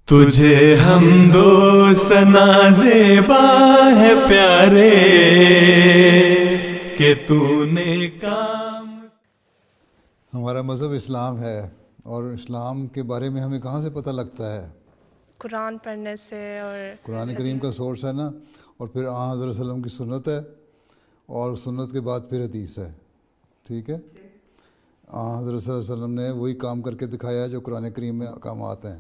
تجھے حمدو ثنا زیبا ہے پیارے کہ تو نے کام. ہمارا مذہب اسلام ہے، اور اسلام کے بارے میں ہمیں کہاں سے پتہ لگتا ہے؟ قرآن پڑھنے سے اور قرآن کریم کا سورس ہے نا، اور پھر آن حضرت صلی اللہ علیہ وسلم کی سنت ہے، اور سنت کے بعد پھر حدیث ہے. ٹھیک ہے، آن حضرت صلی اللہ علیہ وسلم نے وہی کام کر کے دکھایا ہے جو قرآن کریم میں احکامات ہیں،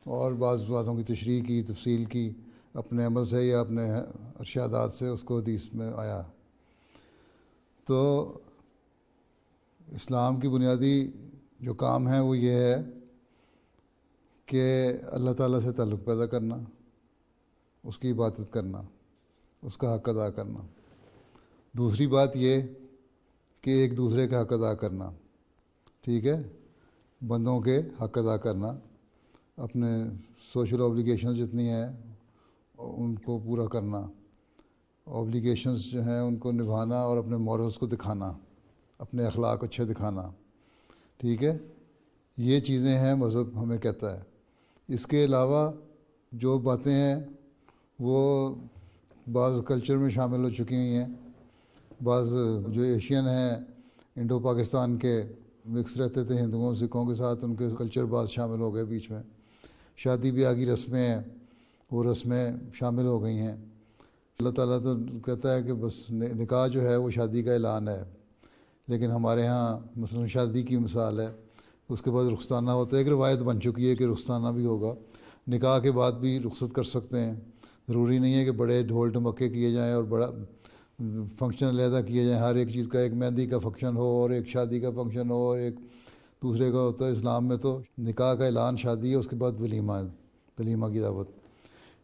اور بعض باتوں کی تشریح کی، تفصیل کی اپنے عمل سے یا اپنے ارشادات سے، اس کو حدیث میں آیا. تو اسلام کی بنیادی جو کام ہے وہ یہ ہے کہ اللہ تعالیٰ سے تعلق پیدا کرنا، اس کی عبادت کرنا، اس کا حق ادا کرنا. دوسری بات یہ کہ ایک دوسرے کا حق ادا کرنا. ٹھیک ہے، بندوں کے حق ادا کرنا، اپنے سوشل اوبلیگیشنز جتنی ہیں ان کو پورا کرنا، اوبلیگیشنز جو ہیں ان کو نبھانا، اور اپنے مورلز کو دکھانا، اپنے اخلاق اچھے دکھانا. ٹھیک ہے، یہ چیزیں ہیں مذہب ہمیں کہتا ہے. اس کے علاوہ جو باتیں ہیں وہ بعض کلچر میں شامل ہو چکی ہوئی ہیں. بعض جو ایشین ہیں، انڈو پاکستان کے مکس رہتے تھے ہندوؤں سکھوں کے ساتھ، ان کے کلچر بعض شامل ہو گئے بیچ میں. شادی بیاہ کی رسمیں ہیں، وہ رسمیں شامل ہو گئی ہیں. اللہ تعالیٰ تو کہتا ہے کہ بس نکاح جو ہے وہ شادی کا اعلان ہے، لیکن ہمارے ہاں مثلا شادی کی مثال ہے، اس کے بعد رخصتانہ ہوتا ہے. ایک روایت بن چکی ہے کہ رخصتانہ بھی ہوگا. نکاح کے بعد بھی رخصت کر سکتے ہیں، ضروری نہیں ہے کہ بڑے ڈھول ڈھمکے کیے جائیں اور بڑا فنکشن علیحدہ کیے جائیں. ہر ایک چیز کا، ایک مہندی کا فنکشن ہو، اور ایک شادی کا فنکشن ہو، اور ایک دوسرے کا ہوتا ہے. اسلام میں تو نکاح کا اعلان شادی ہے، اس کے بعد ولیمہ کی دعوت.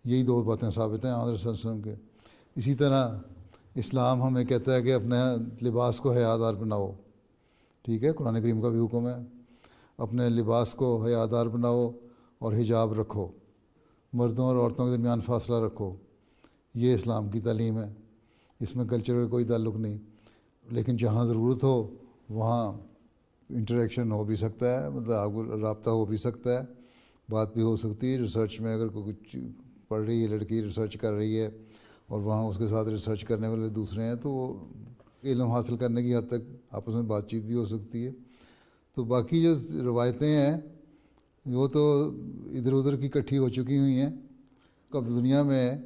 یہی دو باتیں ثابت ہیں حضرت صلی اللہ علیہ وسلم کے. اسی طرح اسلام ہمیں کہتا ہے کہ اپنے لباس کو حیادار بناؤ. ٹھیک ہے، قرآن کریم کا بھی حکم ہے، اپنے لباس کو حیادار بناؤ اور حجاب رکھو، مردوں اور عورتوں کے درمیان فاصلہ رکھو. یہ اسلام کی تعلیم ہے، اس میں کلچر کا کوئی تعلق نہیں. لیکن جہاں ضرورت ہو وہاں انٹریکشن ہو بھی سکتا ہے، مطلب آپ کو رابطہ ہو بھی سکتا ہے، بات بھی ہو سکتی ہے. ریسرچ میں اگر کوئی کچھ پڑھ رہی ہے لڑکی، ریسرچ کر رہی ہے، اور وہاں اس کے ساتھ ریسرچ کرنے والے دوسرے ہیں، تو وہ علم حاصل کرنے کی حد تک آپس میں بات چیت بھی ہو سکتی ہے. تو باقی جو روایتیں ہیں وہ تو ادھر ادھر کی اکٹھی ہو چکی ہوئی ہیں. اب دنیا میں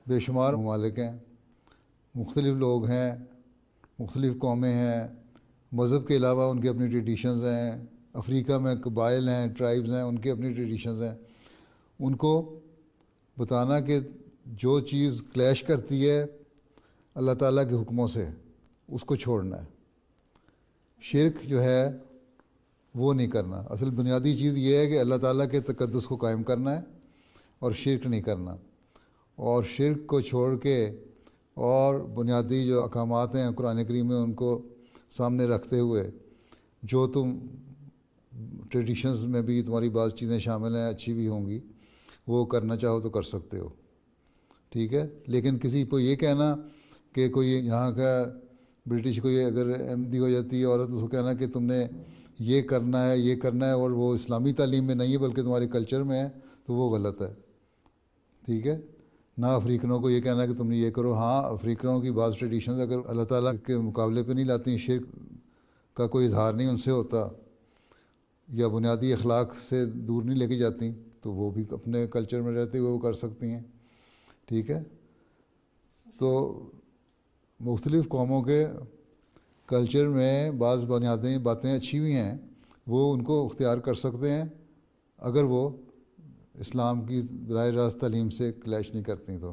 بے شمار ممالک ہیں، مختلف لوگ ہیں، مختلف قومیں ہیں، مذہب کے علاوہ ان کی اپنی ٹریڈیشنز ہیں. افریقہ میں قبائل ہیں، ٹرائبز ہیں، ان کی اپنی ٹریڈیشنز ہیں. ان کو بتانا کہ جو چیز کلیش کرتی ہے اللہ تعالیٰ کے حکموں سے، اس کو چھوڑنا ہے. شرک جو ہے وہ نہیں کرنا. اصل بنیادی چیز یہ ہے کہ اللہ تعالیٰ کے تقدس کو قائم کرنا ہے، اور شرک نہیں کرنا. اور شرک کو چھوڑ کے اور بنیادی جو احکامات ہیں قرآن کریم میں ان کو سامنے رکھتے ہوئے، جو تم ٹریڈیشنز میں بھی تمہاری بعض چیزیں شامل ہیں، اچھی بھی ہوں گی، وہ کرنا چاہو تو کر سکتے ہو. ٹھیک ہے، لیکن کسی کو یہ کہنا کہ کوئی یہاں کا برٹش کو یہ اگر احمدی ہو جاتی ہے عورت، اس کو کہنا کہ تم نے یہ کرنا ہے، یہ کرنا ہے، اور وہ اسلامی تعلیم میں نہیں ہے بلکہ تمہارے کلچر میں ہے، تو وہ غلط ہے. ٹھیک ہے، نہ افریقنوں کو یہ کہنا کہ تم نے یہ کرو. ہاں، افریقنوں کی بعض ٹریڈیشنز اگر اللہ تعالیٰ کے مقابلے پہ نہیں لاتی، شرک کا کوئی اظہار نہیں ان سے ہوتا، یا بنیادی اخلاق سے دور نہیں لے کے جاتی، تو وہ بھی اپنے کلچر میں رہتے ہوئے وہ کر سکتی ہیں. ٹھیک ہے، تو مختلف قوموں کے کلچر میں بعض بنیادی باتیں اچھی بھی ہیں، وہ ان کو اختیار کر سکتے ہیں اگر وہ اسلام کی براہ راست تعلیم سے کلیش نہیں کرتی. تو